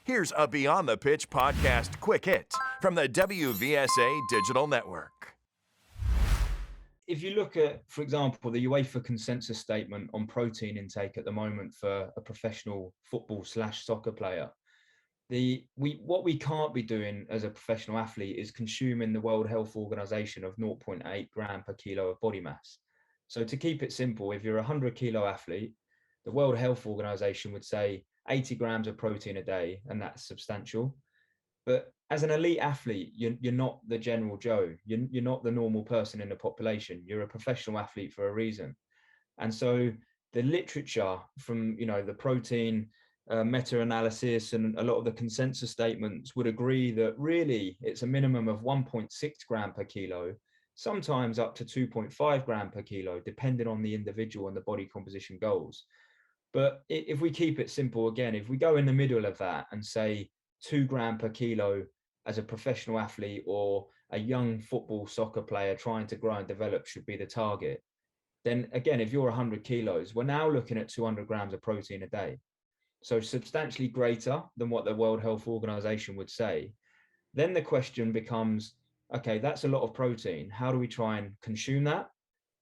Here's a Beyond the Pitch podcast quick hit from the WVSA Digital Network. If you look at, for example, the UEFA consensus statement on protein intake at the moment for a professional football/soccer player, what we can't be doing as a professional athlete is consuming the World Health Organization of 0.8 gram per kilo of body mass. So to keep it simple, if you're a 100 kilo athlete, the World Health Organization would say 80 grams of protein a day, and that's substantial. But as an elite athlete, you're not the general Joe. You're not the normal person in the population. You're a professional athlete for a reason. And so the literature from, the protein meta-analysis and a lot of the consensus statements would agree that really it's a minimum of 1.6 gram per kilo, sometimes up to 2.5 gram per kilo, depending on the individual and the body composition goals. But if we keep it simple, again, if we go in the middle of that and say 2 gram per kilo as a professional athlete or a young football soccer player trying to grow and develop should be the target, then again, if you're 100 kilos, we're now looking at 200 grams of protein a day. So substantially greater than what the World Health Organization would say. Then the question becomes, okay, that's a lot of protein. How do we try and consume that?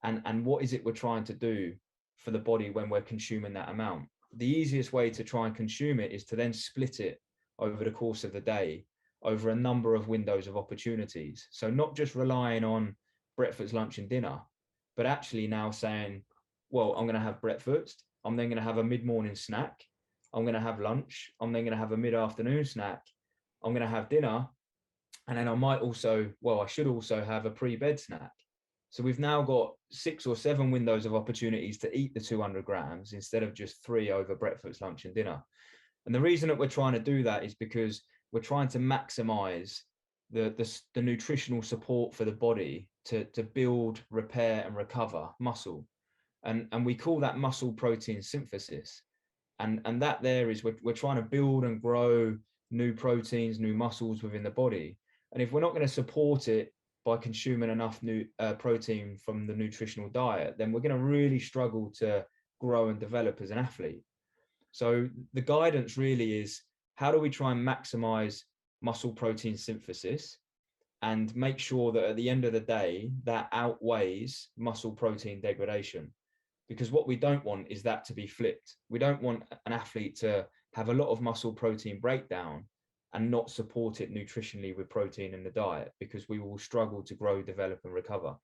And what is it we're trying to do for the body when we're consuming that amount? The easiest way to try and consume it is to then split it over the course of the day over a number of windows of opportunities. So not just relying on breakfast, lunch, and dinner, but actually now saying, well, I'm going to have breakfast. I'm then going to have a mid-morning snack. I'm going to have lunch. I'm then going to have a mid-afternoon snack. I'm going to have dinner. And then I should also have a pre-bed snack. So we've now got 6 or 7 windows of opportunities to eat the 200 grams instead of just 3 over breakfast, lunch, and dinner. And the reason that we're trying to do that is because we're trying to maximize the nutritional support for the body to build, repair, and recover muscle. And we call that muscle protein synthesis. And that there is we're trying to build and grow new proteins, new muscles within the body. And if we're not going to support it by consuming enough new protein from the nutritional diet, then we're going to really struggle to grow and develop as an athlete. So the guidance really is, how do we try and maximize muscle protein synthesis and make sure that at the end of the day, that outweighs muscle protein degradation? Because what we don't want is that to be flipped. We don't want an athlete to have a lot of muscle protein breakdown and not support it nutritionally with protein in the diet, because we will struggle to grow, develop, and recover.